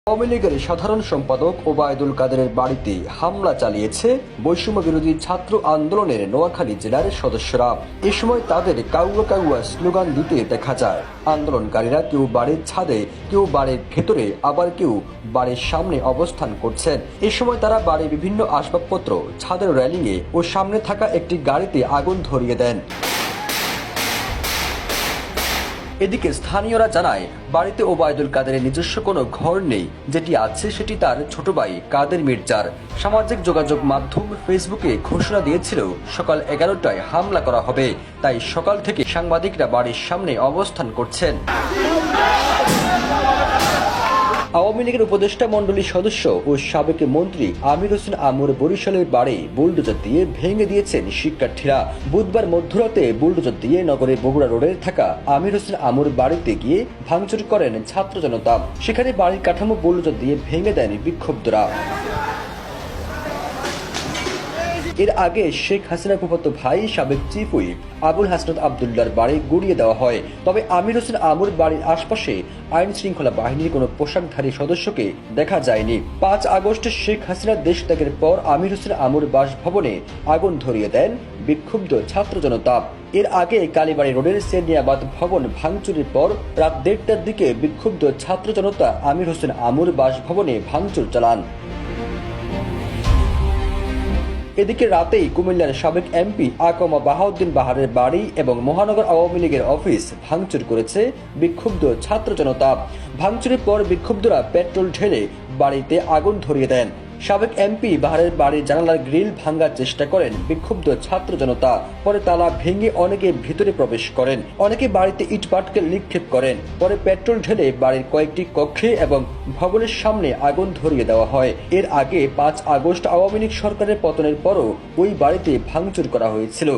আওয়ামী লীগের সাধারণ সম্পাদক ওবায়দুল কাদেরের বাড়িতে হামলা চালিয়েছে বৈষম্য বিরোধী ছাত্র আন্দোলনের নোয়াখালী জেলার সদস্যরা। এ সময় তাদের কাউয়া কাউয়া স্লোগান দিতে দেখা যায়। আন্দোলনকারীরা কেউ বাড়ির ছাদে, কেউ বাড়ির ভেতরে, আবার কেউ বাড়ির সামনে অবস্থান করছেন। এ সময় তারা বাড়ির বিভিন্ন আসবাবপত্র ছাদের রেলিংয়ে ও সামনে থাকা একটি গাড়িতে আগুন ধরিয়ে দেন। এদিকে স্থানীয়রা জানায়, বাড়িতে ওবায়দুল কাদেরের নিজস্ব কোনো ঘর নেই, যেটি আছে সেটি তার ছোট ভাই কাদের মির্জার। সামাজিক যোগাযোগ মাধ্যম ফেসবুকে ঘোষণা দিয়েছিল সকাল 11টায় হামলা করা হবে, তাই সকাল থেকে সাংবাদিকরা বাড়ির সামনে অবস্থান করছেন। আওয়ামী লীগের উপদেষ্টা মণ্ডলীর সদস্য ও সাবেক মন্ত্রী আমির হোসেন আমর বরিশালের বাড়ি বুলডোজার দিয়ে ভেঙে দিয়েছেন শিক্ষার্থীরা। বুধবার মধ্যরাতে বুলডোজার দিয়ে নগরের বগুড়া রোডে থাকা আমির হোসেন আমর বাড়িতে গিয়ে ভাঙচুর করেন ছাত্র জনতা। সেখানে বাড়ির কাঠামো বুলডোজার দিয়ে ভেঙে দেন বিক্ষুব্ধরা। এর আগে শেখ হাসিনার ফুফাতো ভাই সাবেক চিফ হুইপ আবুল হাসনাত আবদুল্লাহর বাড়ি গুড়িয়ে দেওয়া হয়। তবে আমির হোসেন আমর বাড়ির আশপাশে আইন শৃঙ্খলা বাহিনীর কোনো পোশাকধারী সদস্যকে দেখা যায়নি। 5 আগস্ট শেখ হাসিনার দেশ ত্যাগের পর আমির হোসেন আমর বাসভবনে আগুন ধরিয়ে দেন বিক্ষুব্ধ ছাত্র জনতা। এর আগে কালীবাড়ি রোডের সেনিয়াবাদ ভবন ভাঙচুরের পর রাত 1:30টার দিকে বিক্ষুব্ধ ছাত্র জনতা আমির হোসেন আমর বাসভবনে ভাঙচুর চালান। এদিকে রাতেই কুমিল্লার সাবেক এমপি আকমা বাহাউদ্দিন বাহারের বাড়ি এবং মহানগর আওয়ামী লীগের অফিস ভাঙচুর করেছে বিক্ষুব্ধ ছাত্র জনতা। ভাঙচুরের পর বিক্ষুব্ধরা পেট্রোল ঢেলে বাড়িতে আগুন ধরিয়ে দেন। সাবেক এমপি বাহারের বাড়ির জানালার গ্রিল ভাঙার চেষ্টা করেন বিক্ষুব্ধ ছাত্র জনতা। পরে তালা ভেঙে অনেকে ভিতরে প্রবেশ করেন, অনেকে বাড়িতে ইটপাটকেল নিক্ষেপ করেন। পরে পেট্রোল ঢেলে বাড়ির কয়েকটি কক্ষে এবং ভবনের সামনে আগুন ধরিয়ে দেওয়া হয়। এর আগে 5 আগস্ট আওয়ামী লীগ সরকারের পতনের পরও ওই বাড়িতে ভাঙচুর করা হয়েছিল।